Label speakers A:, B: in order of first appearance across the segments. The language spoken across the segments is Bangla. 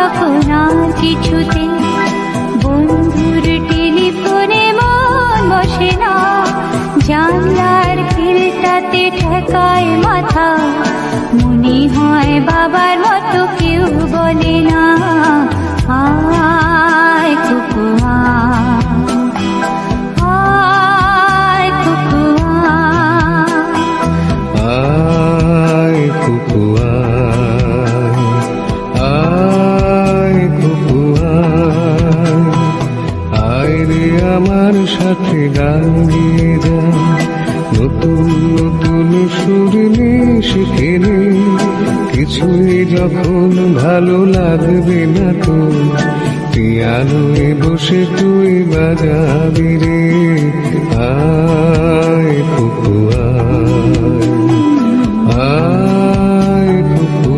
A: তখন আর কিছুতে বন্ধুর টেলিফোনে মন বসে না, জানলার খিলটাতে ঠেকায় মাথা, মনে হয় বাবার মতো কেউ বলে না, আয় কুকু আয় কুকু
B: আয় কুকু আয় কুকু আয় রে আমার সাথে গান গেয়ে যা, নতুন নতুন সুর নিয়ে শিখে নে, কিছুই যখন ভালো লাগবে না তো পিয়ানোয় বসে তুই বাজাবি রে, আয় কুকু আয় কুকু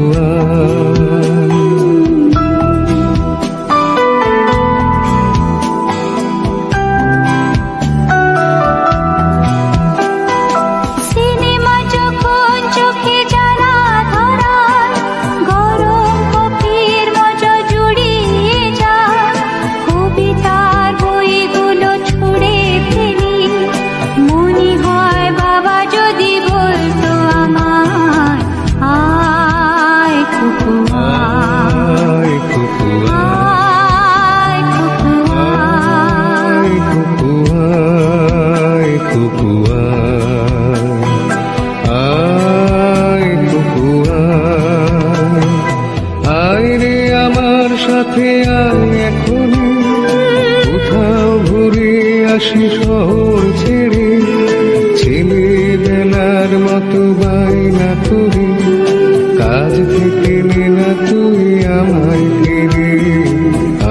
A: সিনেমা যখন চোখে জ্বালা ধরায়, গরম কফির মজা জুড়িয়ে যায়, কবিতার বইগুলো ছুঁড়ে ফেলি, মনে হয় বাবা যদি বলতো আমায়, আয় কুকু
B: আয় কুকু
A: আয় কুকু
B: আয় কুকু আয় কুকু আয় কুকু আয় রে আমার সাথে আয় এখনই, কোথাও ঘুরে আসি শহর ছেড়ে, ছেলেবেলার মতো বায়না করি, কাজ থেকে নে না তুই আমায় ফিরে,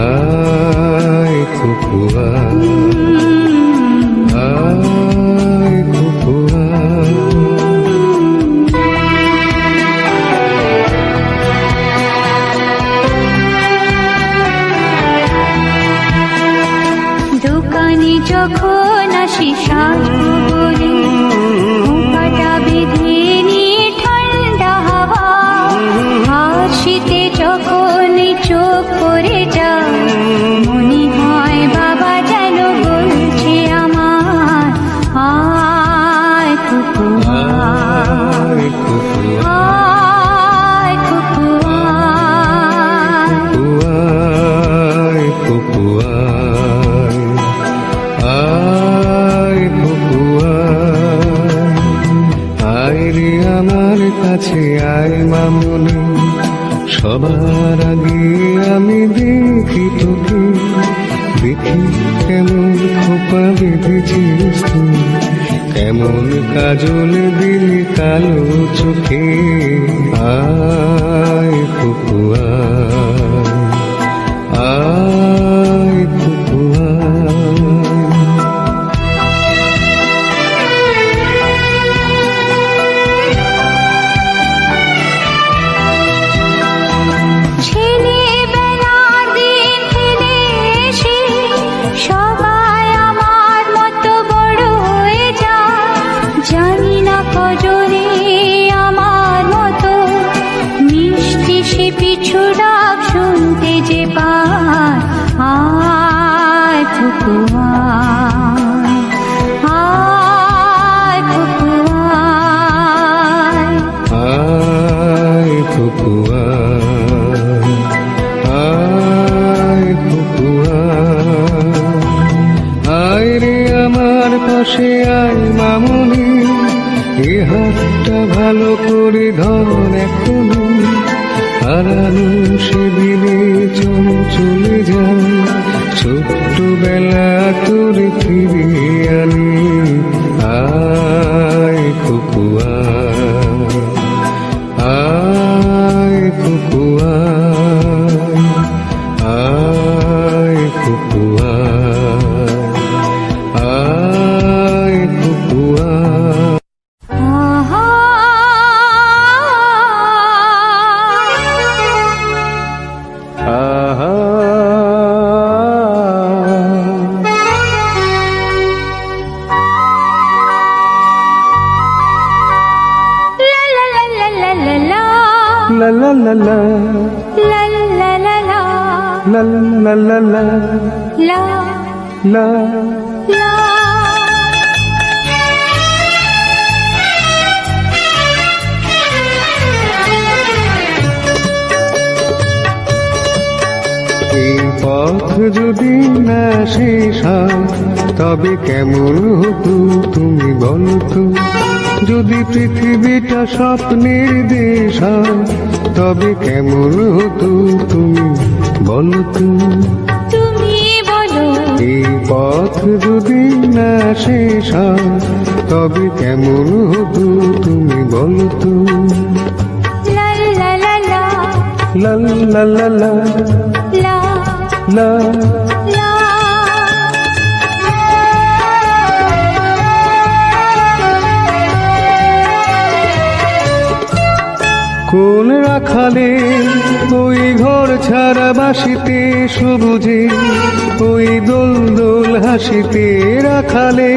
B: আয় কুকু আয় কুকু
A: দোকানে যখন আসি সাজবো বলে, মুখটা বেঁধে নিয়ে ঠান্ডা হাওয়া, আর শীতে যখন চোখ পড়ে যায়, মনে হয় বাবা যেন বলছে আমার, আয় কুকু
B: আয় কুকু
A: আয় কুকু
B: আয় কুকু আয় কুকু আয় রে আমার কাছে আয় মামনি, সবার আগে আমি দেখি তোকে, দেখি কেমন খোপা বেঁধেছিস তুই, কেমন কাজল দিলি কালো চোখে, আয় কুকু আয় কুকু
A: ছেলেবেলার দিন ফিরে এসে সবাই আমার মতো বড় হয়ে যায়, জানি না কজনে আমার মতো মিষ্টি সে পিছু ডাক শুনতে যে পায়, আয় কুকু আয় কুকু
B: আয় কুকু আয় কুকু আয় রে আমার পাশে আয় মামনি, এ হাতটা ভালো করে ধর এখনই, হারানো সেদিনে চলে যায়, ছোট্টবেলা তোর ফিরিয়ে আনি, আয় কুকু আয় কুকু আয় কুকু আয় কুকু
A: আহা
B: লা লা লা লা
A: লা
B: লা
A: লা।
B: এই পথ যদি না শেষ হয় তবে কেমন হতো তুমি বলো তো? যদি পৃথিবীটা স্বপ্নের দেশ হয় তবে কেমন হতো তুমি বলো তো?
A: তুমি বলো
B: এই পথ যদি না শেষ হয় তবে কেমন হতো তুমি বলো তো?
A: লা লা লা লা
B: লা লা লা লা
A: লা
B: লা
A: লা।
B: কোন রাখালে ওই ঘর ছাড়া বাসিতে সবুজে ওই দোল দোল হাসিতে রাখালে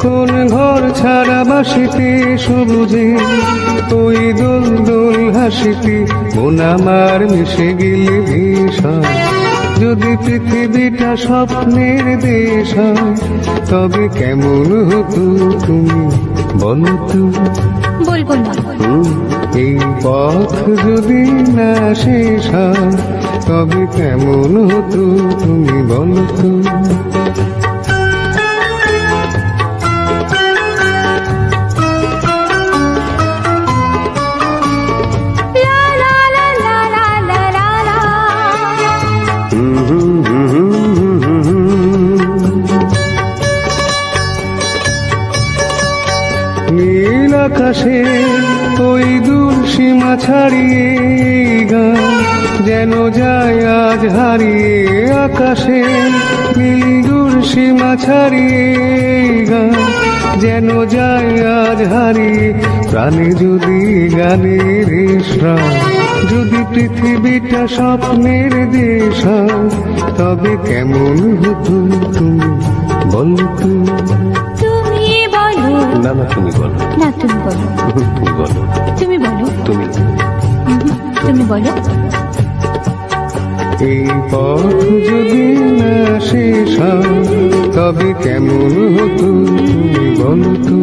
B: কোন ঘর ছাড়া বাসিতে সবুজে ওই দোল দোল হাসিতে মন আমার মিশে গেলে বেশ হয়। যদি পৃথিবীটা স্বপ্নের দেশ হয় তবে কেমন হতো তুমি বলো তো?
A: বলবো না।
B: এই পথ যদি না শেষ হয় তবে কেমন হতো তুমি বলো তো?
A: লা লা লা লা লা লা লা লা।
B: নীল আকাশে ওই দূর সীমা ছাড়িয়ে গান যেন যায় আজ হারিয়ে। আকাশে নীল দূর সীমা ছাড়িয়ে গান যেন যায় আজ হারিয়ে। প্রাণে যদি গানের শ্রাম যদি পৃথিবীটা স্বপ্নের দেশ হয় তবে কেমন হতো তুমি বলো তো?
A: তুমি বলো
B: না না তুমি বলো।
A: না তুমি বলো।
B: তুমি বলো।
A: তুমি বলো।
B: তুমি
A: তুমি বলো।
B: এই পথ যদি না শেষ হয় তবে কেমন হতো তুমি বলো তো?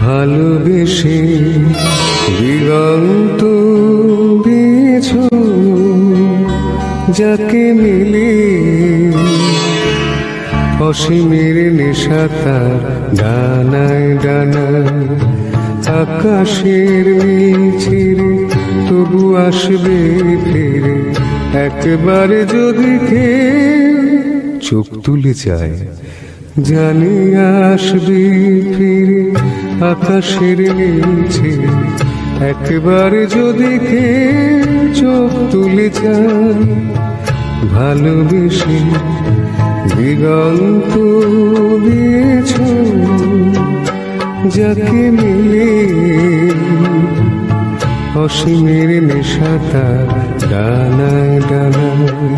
B: ভালোবেসে দিগন্ত দিয়েছ যাকে মিলে অসীমের নেশা তার ডানায় ডানায়। আকাশের নীল ছিঁড়ে তবু আসবে ফিরে একবার যদি চোখ তুলে যায় জানি আসবি ফিরে। আকাশের নিচে একবার যদি চোখ তুলে যায় ভালোবেসে দিগন্ত দিয়েছ যাকে মিলে অসীমের নেশা তার ডানায় ডানায়।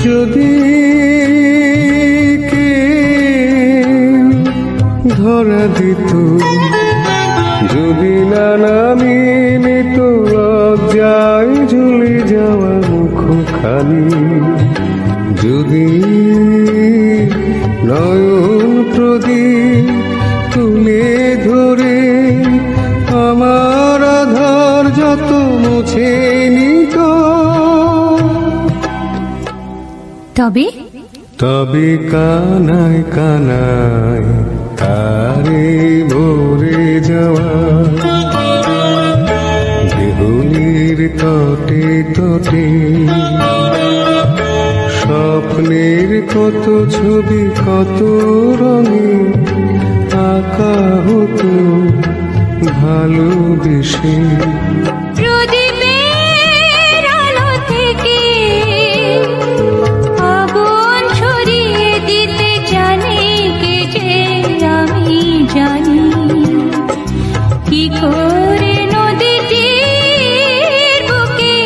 B: যদি কে ধরা দিত যদি না নামি নিত লজ্জায় ঝুলে যাওয়া মুখখানি। যদি নয়ন প্রদীপ তুলে ধরে যত মুছে নিত,
A: তবে
B: তবে কানায় কানায় তারে ভরে যাওয়া, দেহুলির তটে তটে স্বপ্নের কত ছবি কত রঙে আঁকা হতো ভালোবেসে।
A: প্রদীপের আলো থেকে আগুন ছড়িয়ে দিতে জানে কে যে আমি জানি, কি করে নদীটির বুকে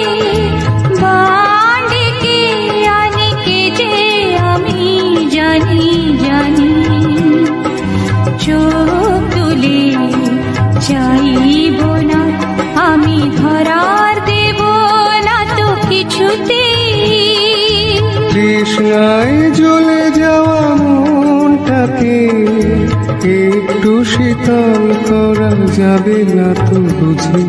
A: বান ডেকে আনি কে যে আমি জানি জানি। চোখ তুলে চাইব না আমি ধরার দেব না তো কিছুতেই,
B: তৃষ্ণায় জ্বলে যাওয়া মনটাকে একটু শীতল করা যাবে না তো বুঝি,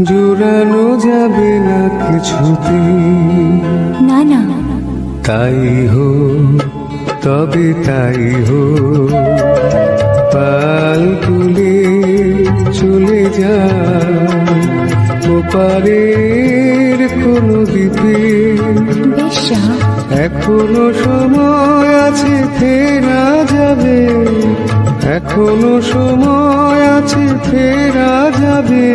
B: জোড়ানো যাবে না কিছুতেই।
A: না না
B: তাই হো তবে তাই হো, পাল তুলে চলে যা ওপারের কোনো দ্বীপে,
A: বেশ্যা
B: এখনো সময় আছে ফেরা যাবে, এখনো সময় আছে ফেরা যাবে,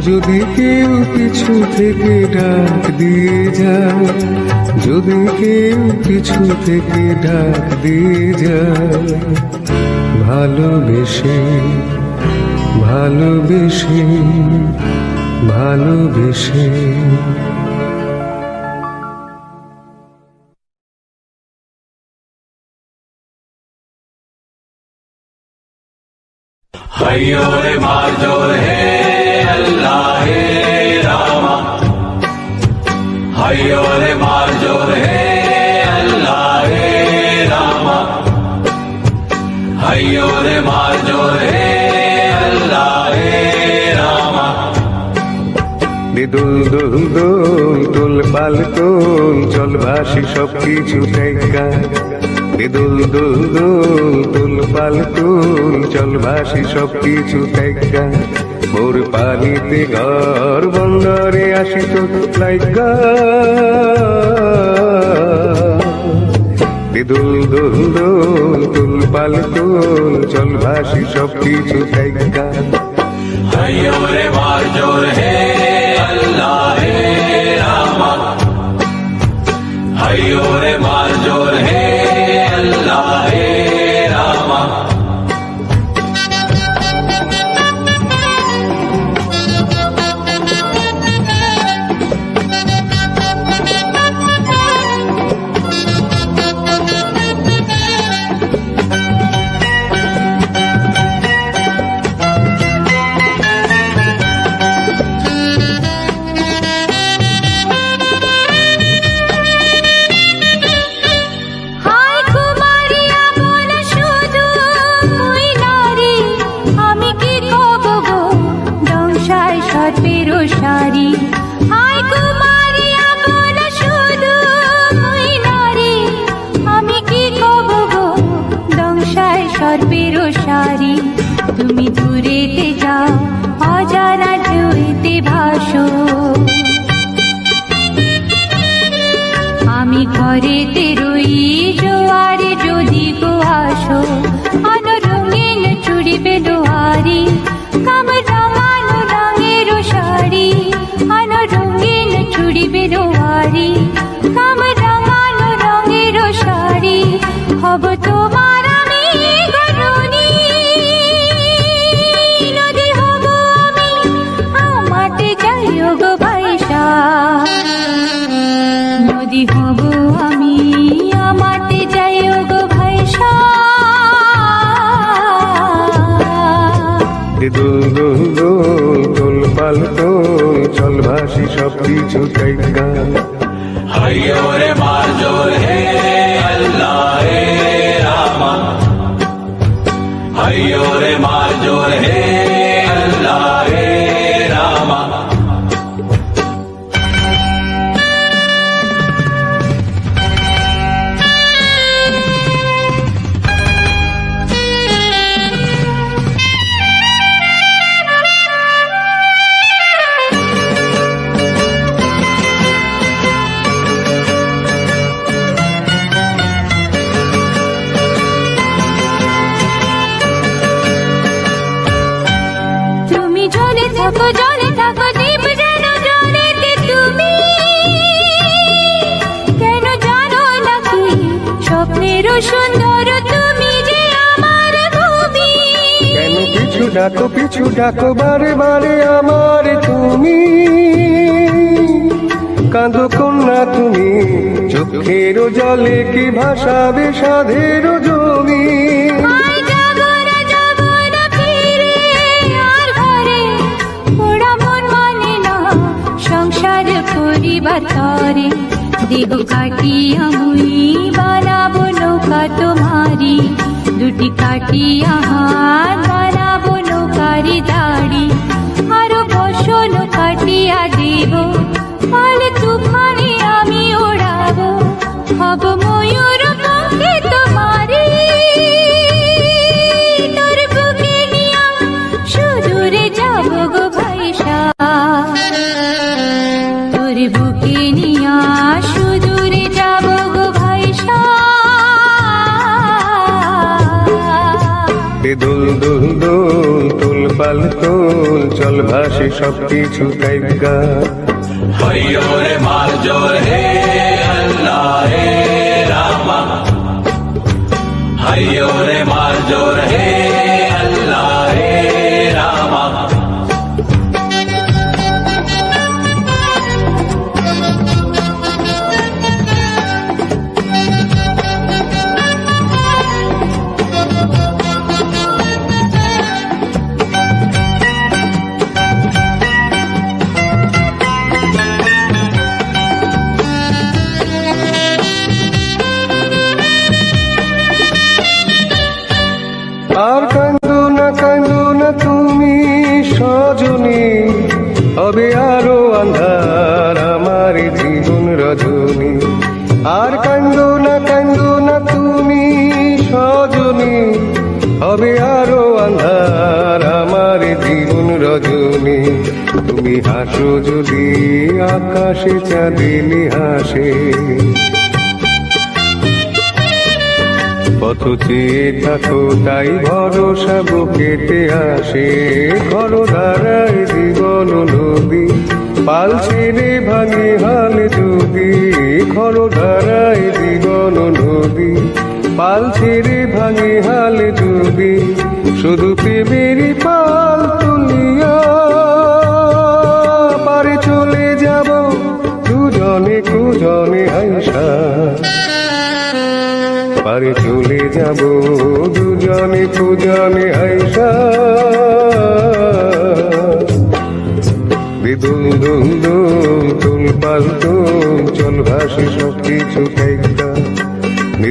B: যদি কেউ কিছু থেকে ডাক দিয়ে যায়, যদি কেউ কিছু থেকে ডাক দিয়ে যায়। ভালোবেসে ভালোবেসে ভালোবেসে।
C: हय्यो रे मार्जो हे अल्लाह हे रामा, हय्यो रे मार्जो हे अल्लाह हे रामा, हय्यो रे मार्जो हे अल्लाह हे रामा।
B: দুল দুল দুল দুল পাল তুল চল ভাসি সব কিছু দেখা, দুল দুল দুল দুল পাল তুল চল ভাসি সব কিছু দেখা, মোর পানিতে ঘর বন্দরে আসি তো লাইগা, দুল দুল দুল দুল পাল তুল চল ভাসি সব কিছু দেখা।
C: हय्यो रे मार्जो हे अल्लाह हे रामा, हय्यो रे मार्जो हे अल्लाह हे रामा।
A: তুমি দূরেতে যাও অজানা ঢেউতে ভাসো, আমি ঘরেতে রই জোয়ারে যদি গো আসো, আনো রঙিন চুড়ি বেলোয়ারি কামর রাঙানো রঙের শাড়ি, আনো রঙিন চুড়ি বেলোয়ারি কামর রাঙানো রঙের শাড়ি, হব তোমার আমি গরুনি, নদী হব আমি আমাতে যাইও গো ভাইসা, নদী হব আমি আমাতে যাইও গো ভাইসা।
B: দুল দুল দুল দুল পাল তুল চল ভাসি সব কিছু দেখা,
C: हय्यो रे मार्जो हे अल्लाह हे रामा, हय्यो रे मार्जो हे
A: থাকো জলে থাকো দ্বীপ যেন জলেতে তুমি কেন জানো নাকি স্বপ্নেরও সুন্দর তুমি যে আমার ভূমি
B: কেন পিছু ডাকো বারে বারে আমার তুমি কাঁদো কন্যা তুমি চোখের জলে কি ভাসাবে সাধের জমি
A: আয় যাবো না ফিরে আর ঘরে ওরা মন মানে না সংসার পরিবার তরে দেহ কাটিয়া মুই বানাবো নৌকা তোমারি দুটি কাটিয়া হাত বানাবো নৌকারি দাড়ি আরো ফসল কাটিয়া দেব পাল তুফানে আমি ওড়াবো হব ময়ূর পঙ্খে তোমারি তোর বুকে নিয়া সুদূরে যাব গো ভাইসা তোর বুকে নিয়া সুদূরে যাব গো ভাইসা
B: দুল দুল দুল তুল পাল তুল চল ভাসি সবকিছু তাইগা
C: हरियो रे मार जोर हे अल्लाह हे रामा हरियो रे मार जोर हे अल्लाह हे रामा
B: আর কান্দো না তুমি সজনী হবে আরো আন্ধার আমার জীবন রজনী আর কান্দো না তুমি সজনী হবে আরো আন্ধার আমার জীবন রজনী তুমি হাসো যদি আকাশে চাঁদিনী হাসে পথ চেয়ে থাকো তাই ভরসা বুকেতে আসে ঘর ধারায় জীবন নদী পাল ছেড়ে ভাঙে হাল যদি ঘর ধারায় জীবন নদী পাল ছেড়ে ভাঙে হাল যদি শুধু প্রেমেরই পাল তুলিয়া পারে চলে যাব দুজনে কুজনে আইসা পারে চলে যাব দুজনে পূজনে আইসা দুল দুল দুল তুল পাল তুল চল ভাসি সবকিছু তাইগা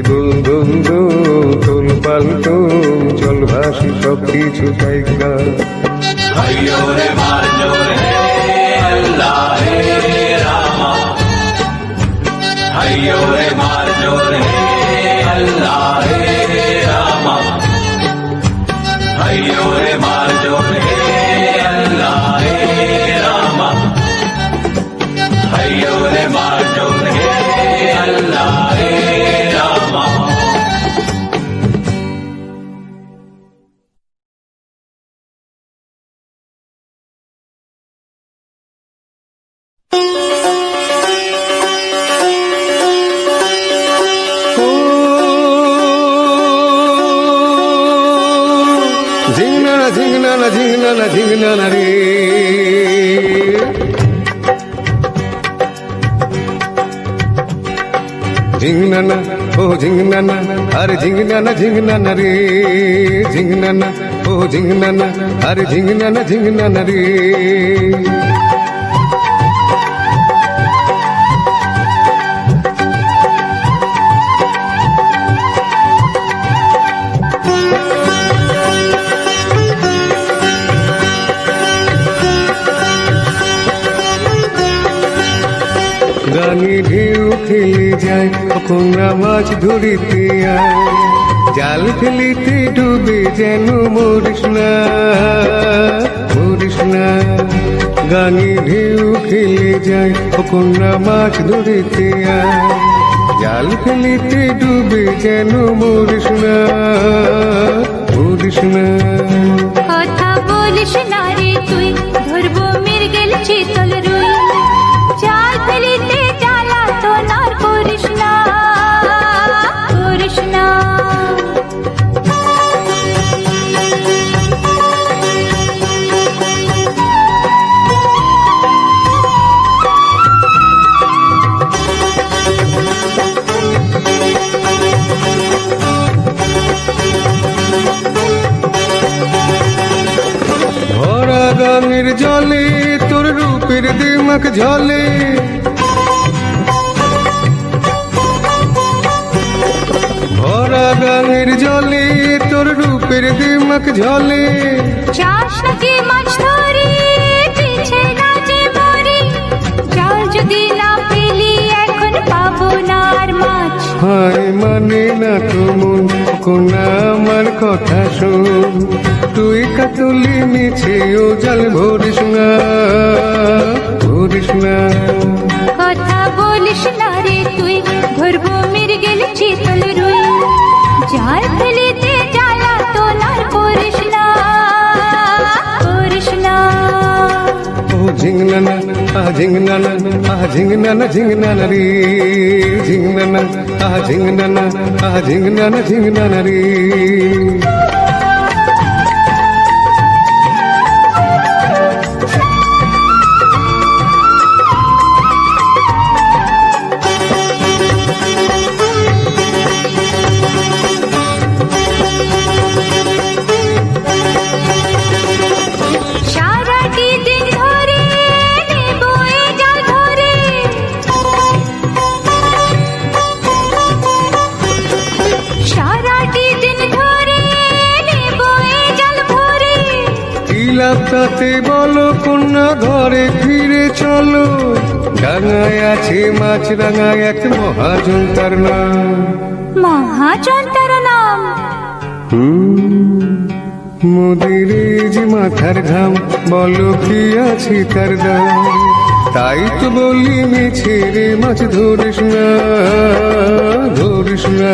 B: দুল দুল দুল তুল পাল তুল চল ভাসি সবকিছু তাইগা
C: हरियो रे मार जोर हे अल्लाह हे रामा हरियो रे मार जोर हे अल्लाह हे रामा हरियो रे मार जोर हे अल्लाह हे रामा हरियो रे मार जोर हे अल्लाह हे रामा
B: ঝিংনা রে ঝিংনা ও ঝিংনা আরে ঝিংনা রে ঝিংনা ও ঝিংনা আরে ঝিংনা রে গানে ঢেউ খেলে যায় কখন মাছ ধরিতে আয় জাল ফেলিতে ডুবে যেন মরিস না গানে ঢেউ খেলে যায় কখন মাছ ধরিতে আয় জাল ফেলিতে ডুবে যেন মরিস না
A: কথা বলিস না রে তুই ধরব
B: গাঙের জলে তোর রূপের দিমাক ঝলে, ভরা গাঙের জলে তোর রূপের দিমাক ঝলে।
A: চাষ নাকি মাছ ধরি পিছে নাচে মরি, চাল যদি না পেলি এখন পাবো না আর মাছ।
B: হায় মানে না তো মন কোনা আমার কথা শোন, তুই কাতুলি মিছে ও জল ভরিস না, ভরিস না।
A: কথা বলিস না রে তুই, ধরবো মৃগেল চিতল রুই, জাল ফেলিতে জ্বালা তো আর করিস না, করিস না।
B: ও ঝিংনানা ঝিংনানা ঝিংনানা ঝিংনানা রে, ঝিংনানা ঝিংনানা ঝিংনানা ঝিংনানা রে।
A: সারাটি দিন ধরে নেবো এই জাল ধরে, সারাটি দিন ধরে নেবো এই জাল ভরে।
B: কি লাভ তাতে বলো কন্যা, ঘরে ফিরে চলো। ডাঙায় আছে মাছ রাঙায় এক মহাজন তার নাম,
A: মহাজন তার নাম।
B: মোদের যে মাথার ঘাম, বলো কি আছে তার দাম। তাই তো বলি মিছে রে মাছ ধরিস না, ধরিস না।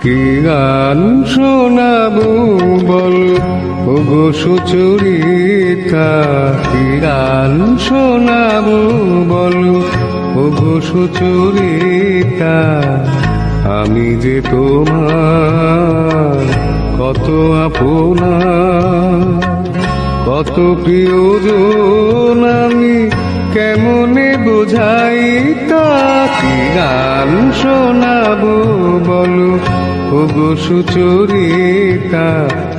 B: কি গান শোনাবো বল ওগো সুচরিতা, কি গান শোনাবো বল ওগো সুচরিতা। আমি যে তোমার কত আপনা, কত প্রিয়জন আমি কেমনে বোঝাই তা। কি গান শোনাবো বলো ওগো সুচরিতা।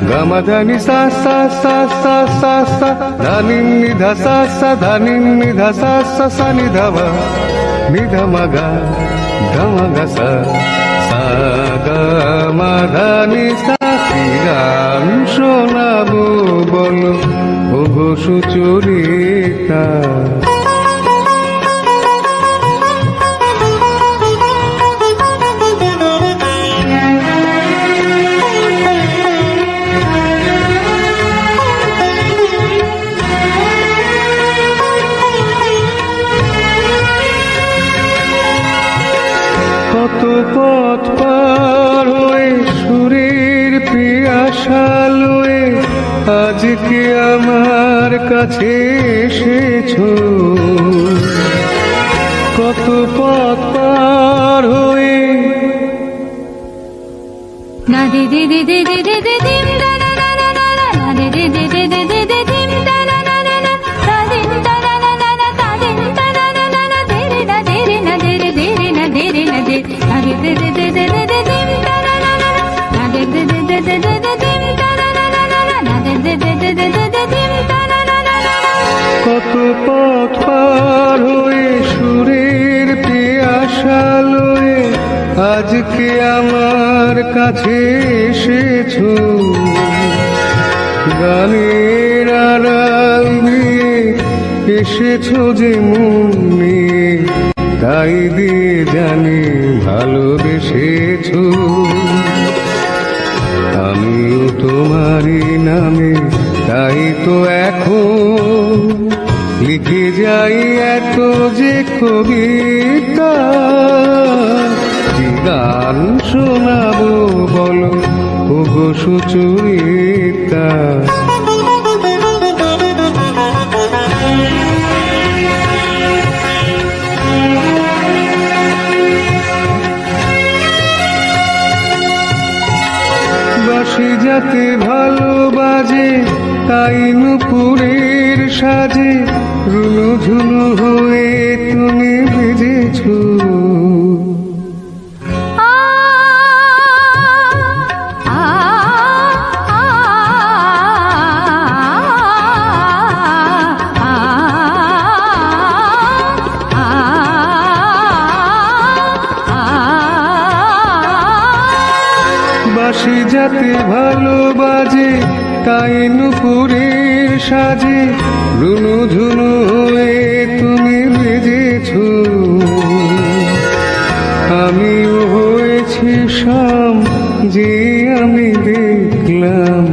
B: গামাধানি সা সা সা সা সা সা, ধানি নিধা সা সা, ধানি নিধা সা সা সা, নিধাবা নিধামাগা ধামাগা সা সা গামাধানি সা। কি গান শোনাবো বলো ওগো সুচরিতা। কত পথ পার হয়ে সুরের পিয়াসা লয়ে আজকে আমার কাছে এসেছো। কত পথ পার হয়ে
A: না দে দে দে দে দে দে দে দিম দা না না না না না, না দে দে দে দে দে দে দে দিম দা না না না না, তা দিম দা না না না না, তা দিম দা না না না না, দে রে না দে রে না দে রে দে রে না দে রে না দে, না দে দে দে দে দে দে দিম দা না না না না, না দে দে দে দে দে দে দিম দা না না না না, না দে দে দে দে দে দে দিম দা না না না না।
B: আজকে আমার কাছে এসেছো গানের আড়াল দিয়ে এসেছো যে মন নিয়ে, তাই দিয়ে জানি ভালোবেসেছো। আমিও তোমারই নামে তাই তো এখন লিখে যাই এত যে কবিতা। কি গান শোনাবো বলো ওগো সুচরিতা। বাঁশি যাতে ভালো বাজে তাই নুপুরের সাজে রুনু ঝুনু হয়ে তুমি বেজেছো। বাঁশি যাতে ভালো বাজে তাই নুপুরের সাজে রুনু ঝুনু হয়ে তুমি বেজেছো। আমিও হয়েছি শাম যে আমি দেখলাম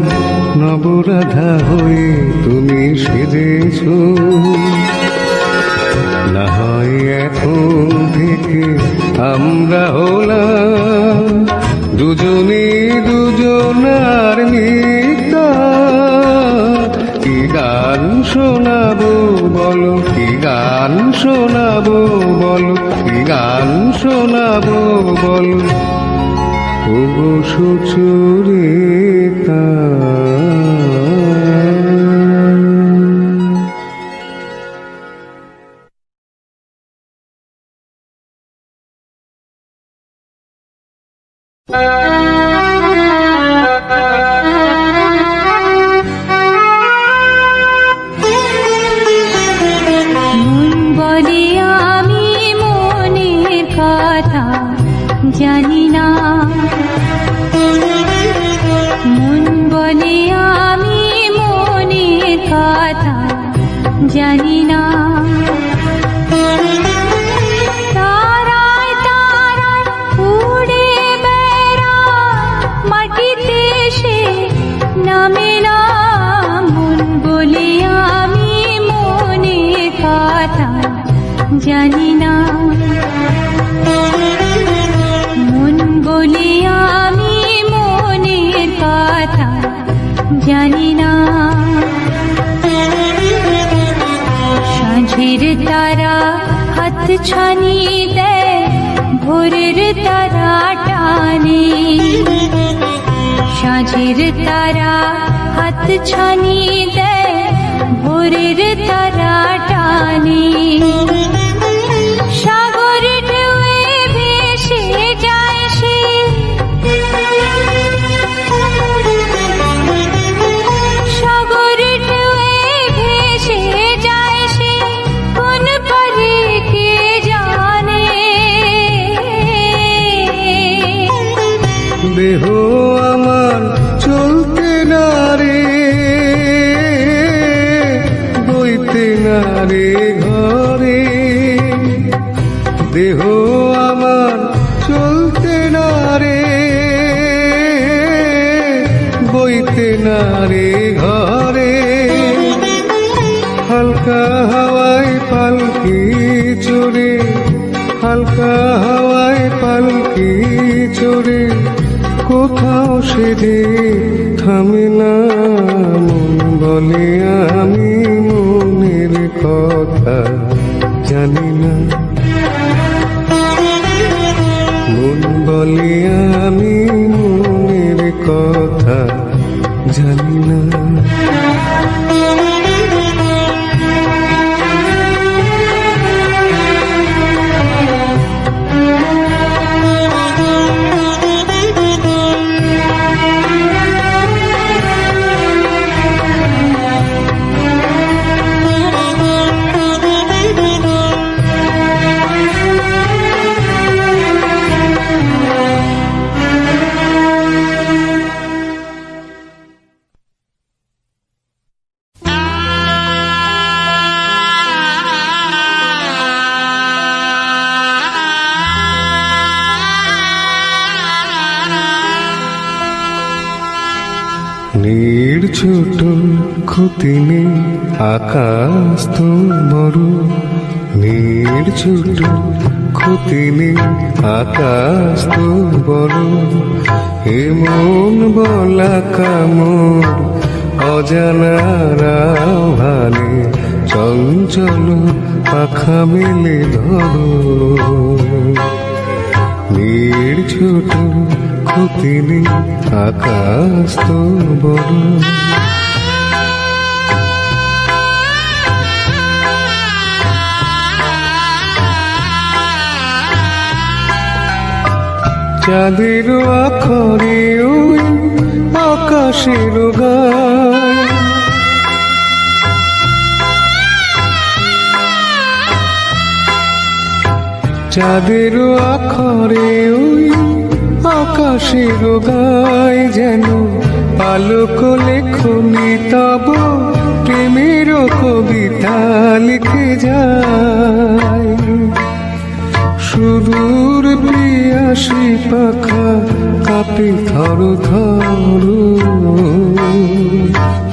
B: নবরাধা হয়ে তুমি সেজেছো। না হয় এখন থেকে আমরা হলাম দুজনে দুজনার মিতা। কি গান শোনাবো বলো, কি গান শোনাবো বলো, কি গান শোনাবো বলো ওগো সুচরিতা।
A: মন বলে আমি মনের কথা জানি না, মন বলে আমি মনের কথা জানি না। তারায় তারায় উড়ে বেড়ায় মাটিতে সে নামে না। মন বলে আমি মনের কথা জানি না, মন বলে আমি মনের কথা জানি না। সাঁঝের তারা হাত ছানি দেয় ভোরের তারা টানে, সাঁঝের তারা হাত ছানি দেয় ভোরের তারা টানে। সাগর ঢেউয়ে ভেসে যায় সে, সাগর ঢেউয়ে ভেসে যায় সে কোন পারে কে জানে।
B: দেহ আমার চলতে না রে, বইতে না রে ঘরে। দেহ আমার চলতে না রে, বইতে না রে ঘরে। হালকা হাওয়ায় পালকি চড়ে, হালকা হাওয়ায় পালকি চড়ে কোথাও সে যে থামে না। মন বলে আমি মনের কথা জানি না, মন বলে আমি মনের কথা জানি না। নীড় ছোট ক্ষতি নেই আকাশ তো বড়, নীড় ছোট ক্ষতি নেই আকাশ তো বড়, এমন বলা কামড় অজানারা ভালে, চঞ্চল পাখা মেলে ধরো। নীড় ছোট ক্ষতি নেই আকাশ তো বড়। চাঁদের আখরে ওই আকাশের গায়, চাঁদের আখরে ওই আকাশের গায়, যেন আলোক লেখনি তব প্রেমের কবিতা লিখে যায়। সুদূর পিয়াসী পাখা কাঁপে থর থর,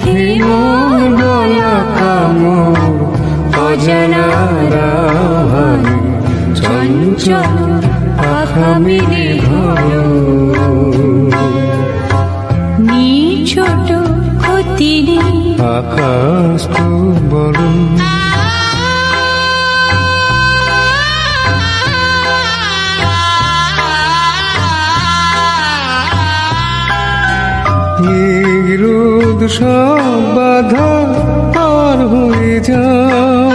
B: হিমন গলা কামড় অজানারা ভালে, চঞ্চল পাখা মেলে ধরো।
A: নীড় ছোট ক্ষতি নেই
B: আকাশ তো বড়। রোদ সব বাধা পার হয়ে যাও,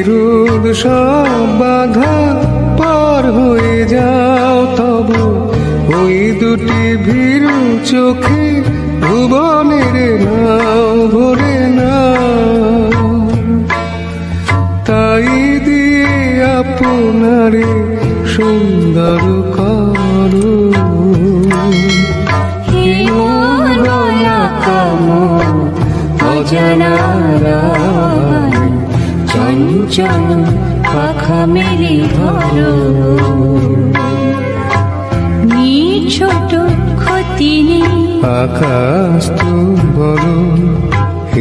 B: রোদ সব বাধা পার হয়ে যাও, তব ওই দুটি ভীরু চোখে ভুবনের নাও ভরে নাও। তাই দিয়ে আপনারে সুন্দর করো,
A: হিমন গলা কামড়
B: অজানারা ভালে,
A: চঞ্চল পাখা মেলে ধরো। নীড় ছোট ক্ষতি নেই
B: আকাশ তো বড়,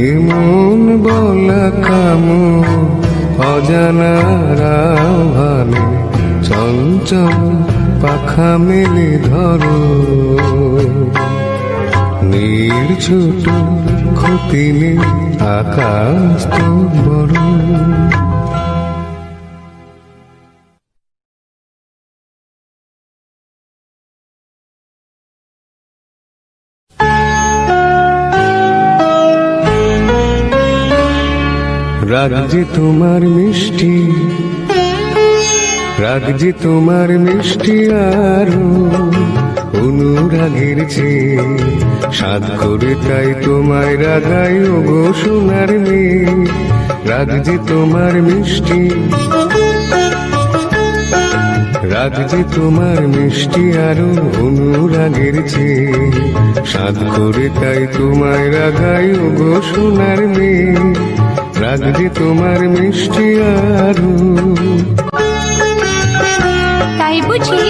B: এমন বলা কামড় অজানারা ভালে, চঞ্চল পাখা মেলে ধরো। নীড় ছোট ক্ষতি নেই আকাশ তো বড়। রাগ যে তোমার মিষ্টি, রাগ যে তোমার মিষ্টি আরো অনুরাগের চেয়ে, সাধ করে তাই তোমায় রাগাই ও গো সোনার মেয়ে। রাগ যে তোমার মিষ্টি, রাগ যে তোমার মিষ্টি আরো অনুরাগের চেয়ে, সাধ করে তাই তোমায় রাগাই ও গো সোনার মেয়ে। রাগ যে তোমার মিষ্টি আরো,
A: তাই বুঝি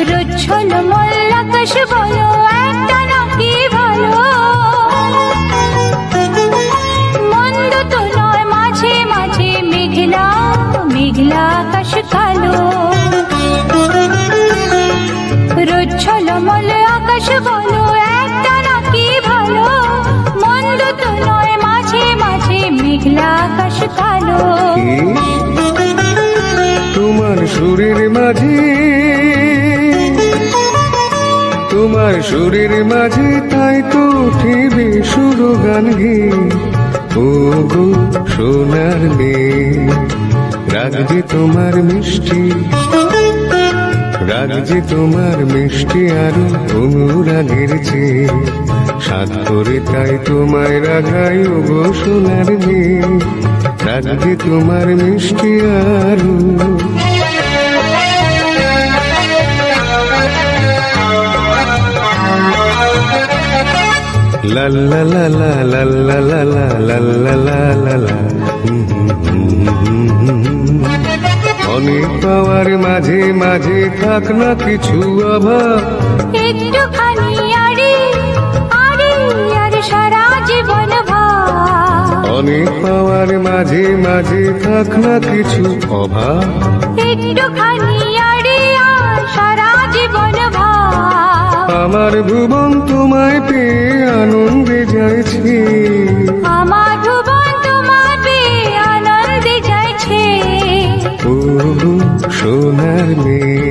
A: রোজ ঝলমল আকাশ বলো একটা নাকি ভালো, মন্দ তো নয় মাঝে মাঝে মেঘলা মেঘলা আকাশ কালো। রোজ ঝলমল আকাশ বলো একটা নাকি ভালো, মন্দ তো নয় মাঝে মাঝে মেঘলা আকাশ কালো।
B: তোমার সুরের মাঝে, তোমার সুরের মাঝে তাই তো উঠিবে সুর গান গে, ও গো সোনার মেয়ে। রাগ যে তোমার মিষ্টি, রাগ যে তোমার মিষ্টি আরো অনুরাগের চেয়ে, সাধ করে তাই তোমায় রাগাই ও গো সোনার মেয়ে। রাগ যে তোমার মিষ্টি আরো, লা লা লা লা লা লা লা লা লা লা লা লা। অনেক পাওয়ার মাঝে মাঝে থাক না কিছু অভাব,
A: একটুখানি আড়ি আড়ি আর সারা জীবন ভাব।
B: অনেক পাওয়ার মাঝে মাঝে থাক না কিছু অভাব,
A: একটুখানি আড়ি আর সারা জীবন ভাব।
B: আমার ভুবন তোমায় পেয়ে আনন্দে যাইছে,
A: আমার ভুবন তোমায় পেয়ে আনন্দে যাইছে।
B: ও সোনার মেয়ে,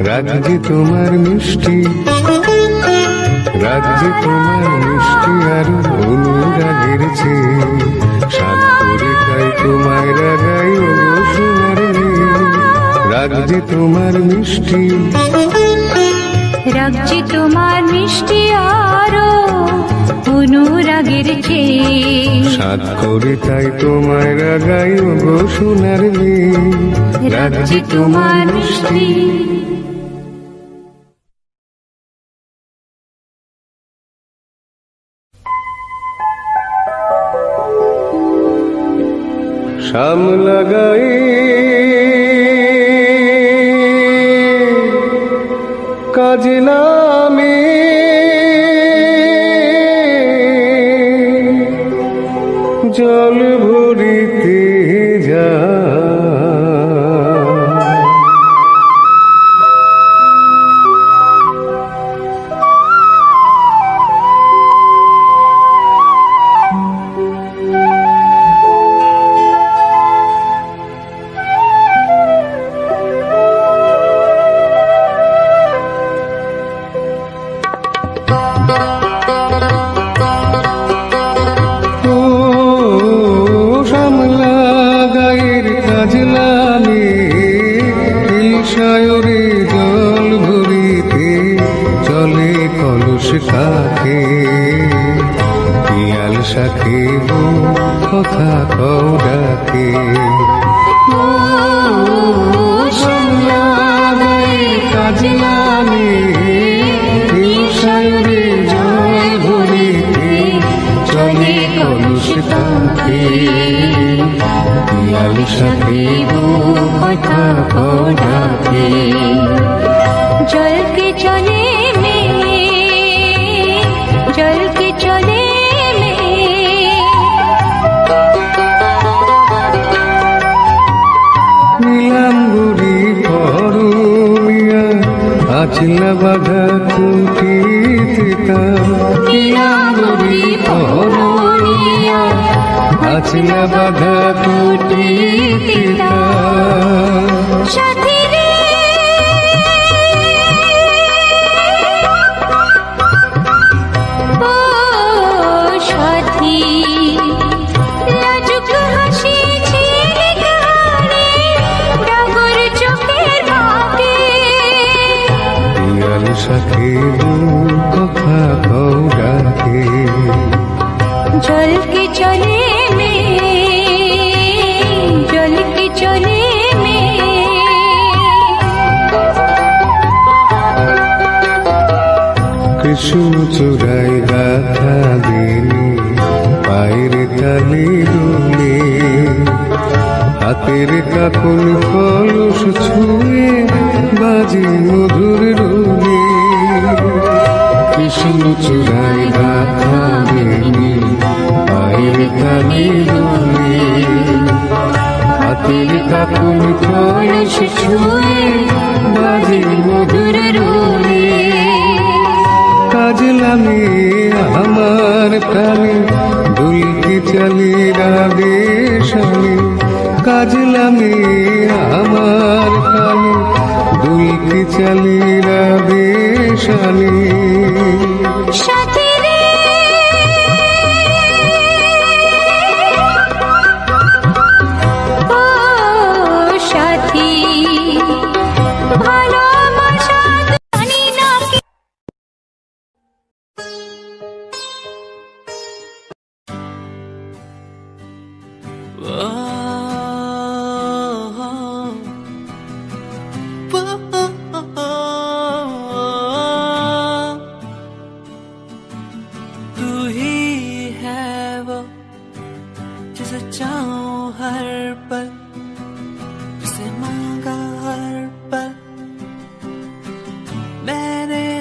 B: রাজ্যে তোমার মিষ্টি, রাজ্যে তোমার মিষ্টি আর অনুরাগের চেয়ে সাত করে তাই তোমায় রাগাই ও সোনার মেয়ে, রাজ্যে তোমার মিষ্টি,
A: রাজ্যে তোমার মিষ্টি আরো অনুরাগের চেয়ে
B: সাত করে তাই তোমায় রাগাই ও সোনার মেয়ে, রাজ্যে তোমার মিষ্টি। শ্যামলা গায়ে কাজে নামে জল ভরিতে যায়, কাকে পিয়াল সাথে কথা কও ডাকে, কাজ নামে সায়রে জল ভরিতে চলে কলুষ কাকে, পিয়াল সাথে কথা কও ডাকে।
A: জল কে চলে জল কে চলে
B: নীলাম গুড়ি পরমিয়া আছিলা বাধা কুটিতে, নীলাম গুড়ি পরমিয়া আছিলা বাধা কুটিতে,
A: সাথী রে ও সাথী লাজুক হাসি ছিলে গানে ডাগর চোখের ভাগে,
B: পিয়াল সাথে কথা কও ডাকে।
A: জল কে চলে জল কে চলে
B: কৃষ্ণ চূড়াই গাথা দিনে পায়ের তালি দুলে, হাতের কাকুন কলস ছুঁয়ে বাজে মধুর রুলে, কৃষ্ণ চূড়াই গাথা দিনে পায়ের তালি দুলে, হাতের কাকুন কলস ছুঁয়ে বাজে মধুর রুলে, কাজলামে আমার প্রাণে দুলকি চলে রাগে শানে, কাজলামে আমার প্রাণে দুলকি চলে রাগে শানে,
A: সাথী রে ও সাথী ভালোবাসা জানি না কি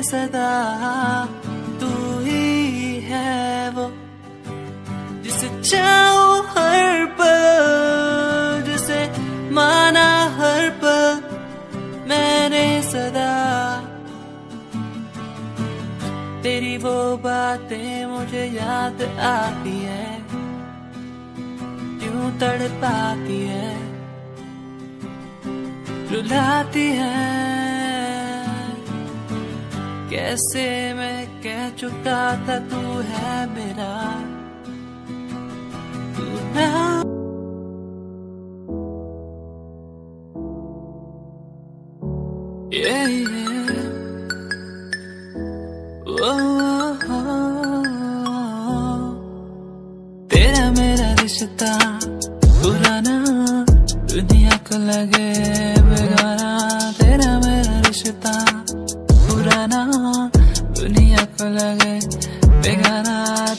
D: सदा तू ही है वो, जिसे चाहो हर पल, जिसे माना हर पल मैंने सदा। तेरी वो बातें मुझे याद आती है, क्यों तड़पाती है, रुलाती है। कैसे मैं कह चुका था तू है मेरा, तू ना। तेरा मेरा रिश्ता पुराना, दुनिया को लगे बेगाना। तेरा मेरा रिश्ता पुराना, दुनिया को लगे बेगाना।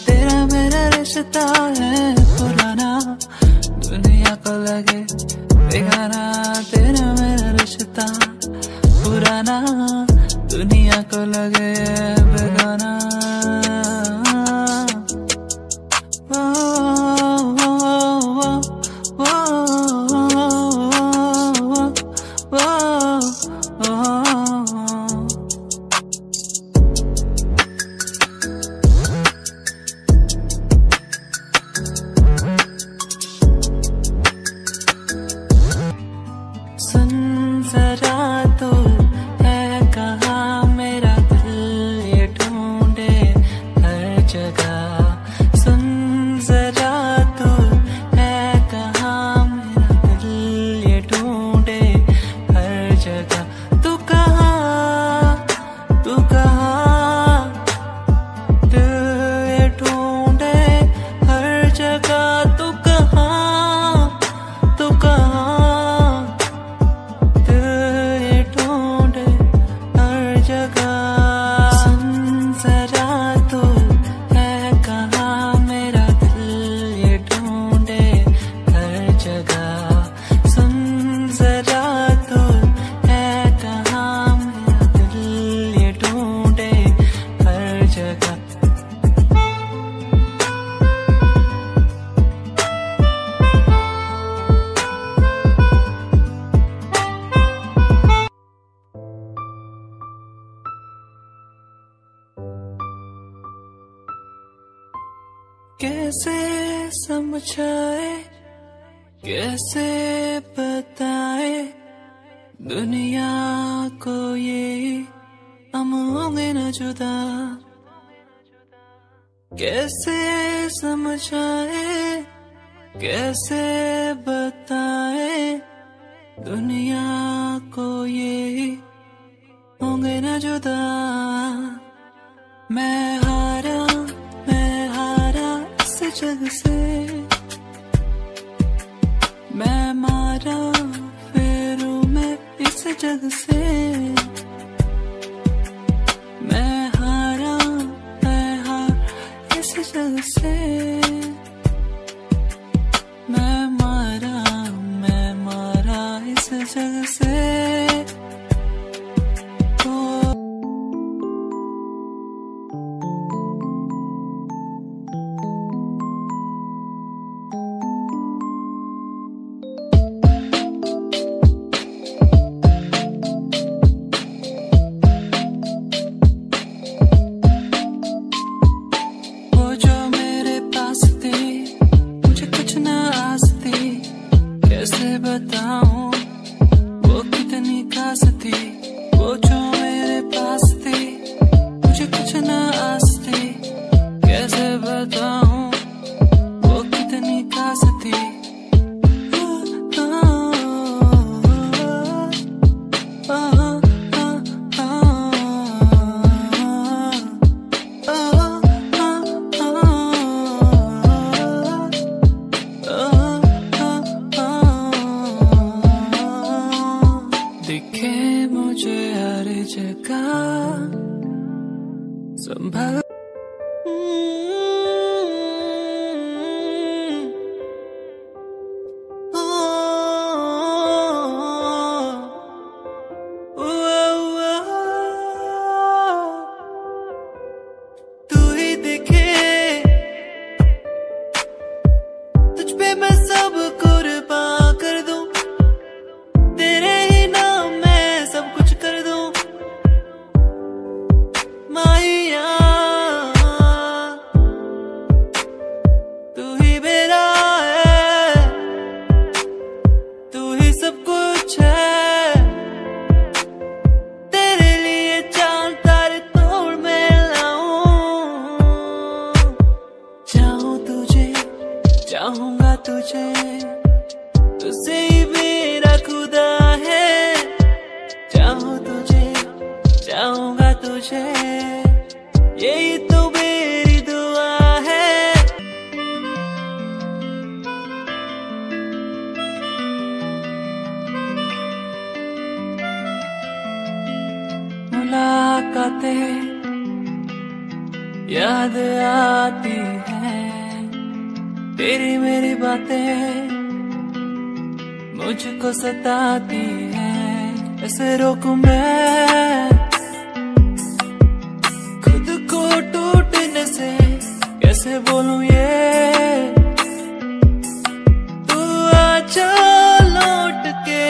D: तेरा मेरा रिश्ता है पुराना, दुनिया को लगे बेगाना। तेरा मेरा रिश्ता पुराना, दुनिया को लगे बेगाना। सुन जरा तो है कहाँ मेरा दिल ये ढूंढे हर जगह। सुन जरा तो है कहाँ मेरा दिल ये ढूंढे हर जगह। तू कहाँ, तू कहाँ, दिल ये ढूंढे हर जगह। तू कहाँ, तू कहाँ, कैसे समझाए, कैसे बताए दुनिया को ये हम होंगे न जुदा। कैसे समझाए, कैसे बताए दुनिया को ये होंगे न जुदा। मैं हारा इस जग से, मैं मारा फेरू मैं इस जग से। मैं हार इस जग से। मैं मारा इस जग से। बताऊं वो कितनी खास थी, वो जो मेरे पास थी, मुझे कुछ ना आस थी। कैसे बताऊं वो कितनी खास थी। दिखे मुझे हर जगह संभल। तुझे, तुझसे ही मेरा खुदा है। चाहूं तुझे, चाहूंगा तुझे, यही तो मेरी दुआ है। मुलाकातें याद आती हैं, तेरी मेरी बातें मुझको सताती हैं। ऐसे रोकूं मैं खुद को टूटने से, कैसे बोलूं ये तू आजा लौट के।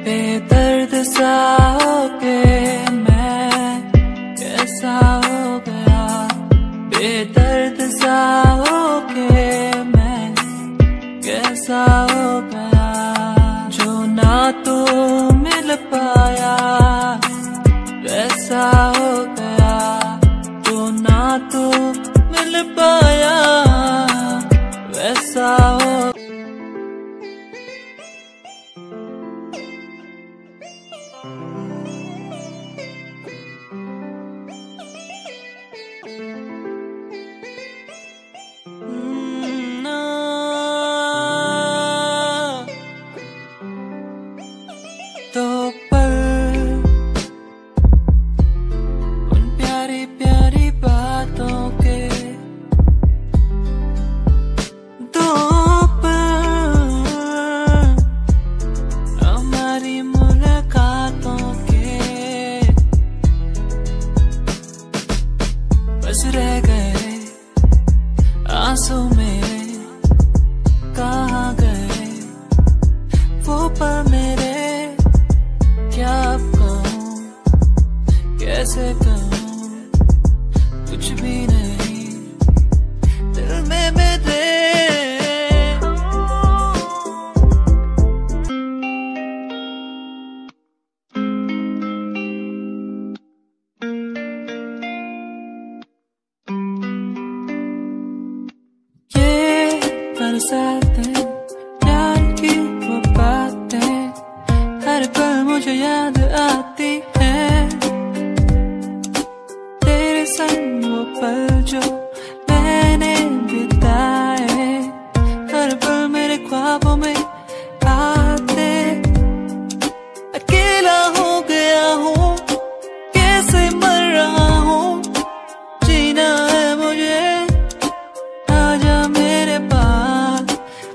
D: बेदर्द सा होके मैं कैसा हो गया, बेदर्द सा होके मैं कैसा हो गया। जो ना तो मिल पाया वैसा हो गया, जो ना तो मिल पाया वैसा हो। तो पल उन प्यारी प्यारी बातों के, दो पल हमारी मुलाकातों के, बस रह गए आंसू मेरे, कहाँ गए वो पल मेरे। क्या अब कहूँ, कैसे कहूँ, कुछ भी नहीं दिल में मेरे। ये बरसातें, प्यार की वो बातें, हर पल मुझे याद आती है। तेरे संग वो पल जो मैंने बिताए, हर पल मेरे ख्वाबों में आते। अकेला हो गया हूँ, कैसे मर रहा हूँ, जीना है मुझे, आजा मेरे पास।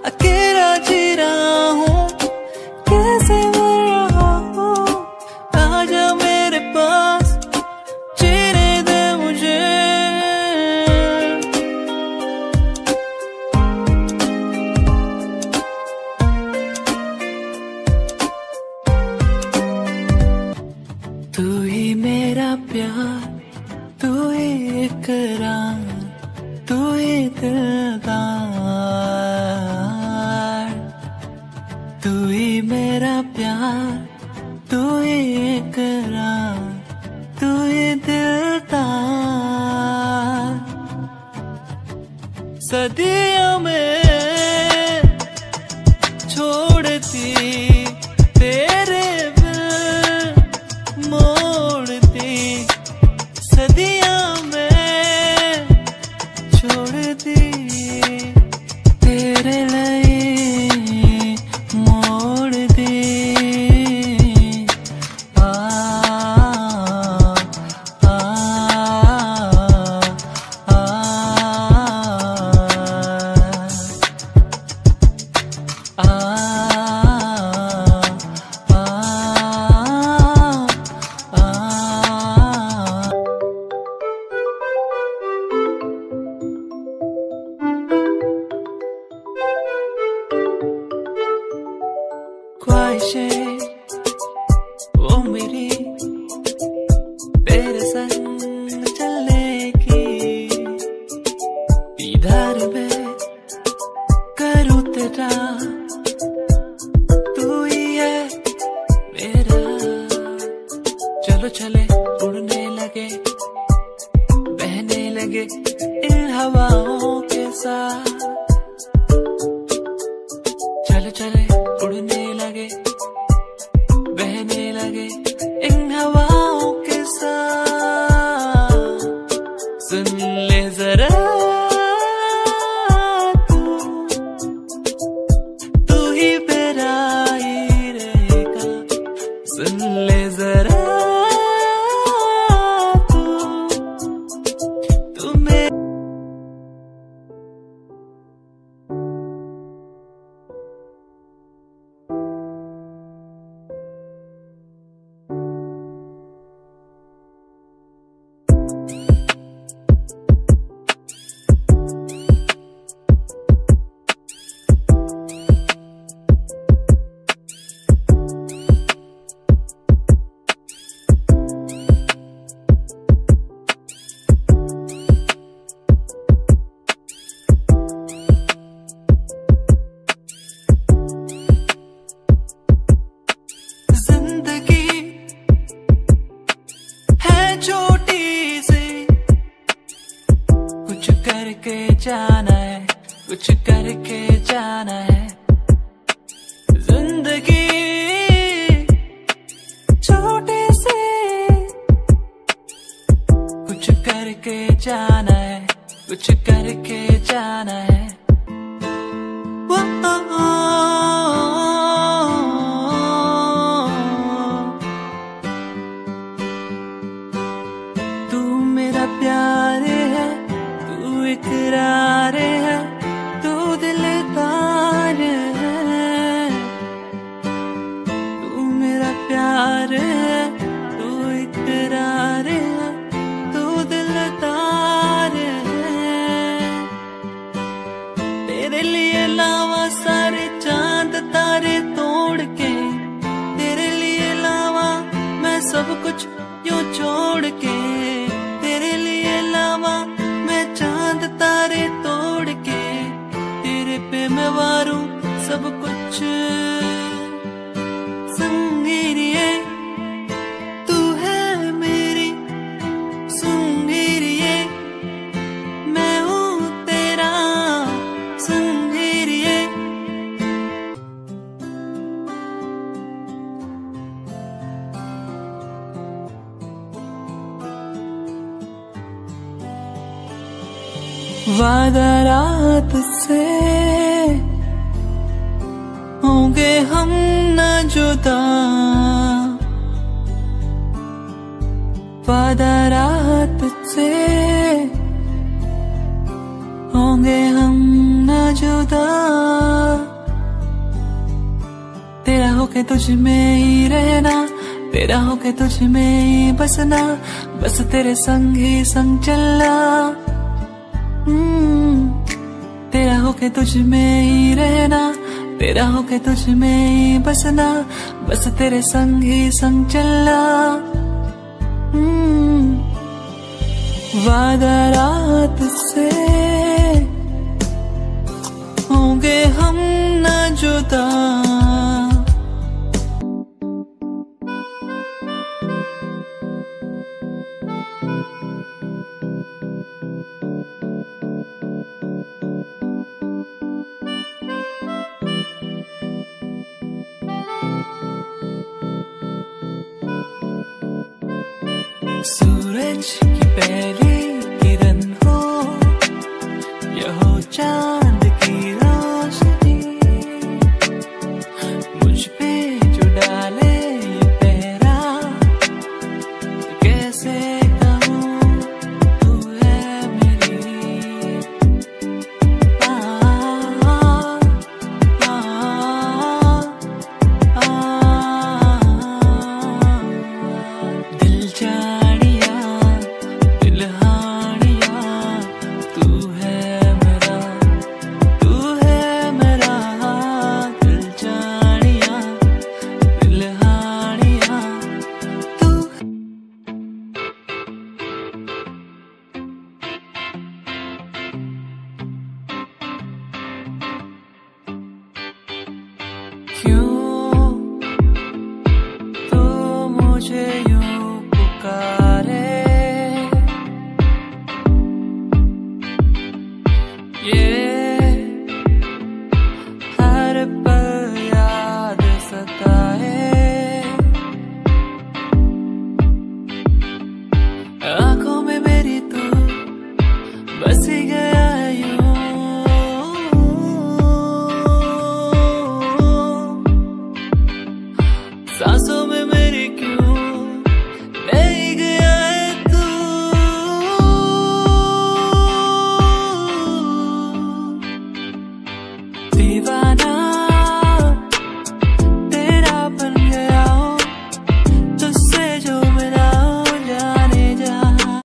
D: अकेला जी रहा हूँ, कैसे मर रहा हूँ, आजा मेरे पास, जीने दे मुझे। तू ही मेरा प्यार, तू ही इकरार, तू ही दिलदार, तू ही मेरा प्यार, तू ही इकरार, तू ही दिलदार। सदियों में छोड़ती तेरे बिन मोड़ती, सदियों में छोड़ दी तेरे लिए मोड़ दी। आ आ आ ख्वाहिशें वो मेरी तेरे संग चलने की, दीदार में करूँ तेरा, तू ही है मेरा। चलो चले उड़ने लगे, बहने लगे इन हवाओं के साथ, छोटी सी, कुछ करके जाना है, कुछ करके जाना है। जिंदगी छोटी सी, कुछ करके जाना है, कुछ करके जाना है। तू मेरा प्यार है, तू इकरार है, तू दिलदार है। तू मेरा प्यार है, तू इकरार है, तू दिलदार है। तेरे लिए लावा सारे चांद तारे तोड़ के, तेरे लिए लावा मैं सब कुछ यूं छोड़ के। तेरे लिए लावा मैं चांद तारे तोड़ के, तेरे पे मैं वारूं सब कुछ। संगीरिए तू है मेरी, संगीरिए मैं हूँ तेरा, संगीरिए। वादा रात से होंगे हम न जुदा, वादा रात से होंगे हम न जुदा। तेरा होके तुझ में ही रहना, तेरा होके तुझ में ही बसना, बस तेरे संग ही संग चलना। तेरा होके तुझ में ही रहना, तेरा होके तुझ में ही बसना, बस तेरे संग ही संग चलना। वादा रात से होंगे हम न जुदा। सूरज की पहली किरण हो, यह हो चांद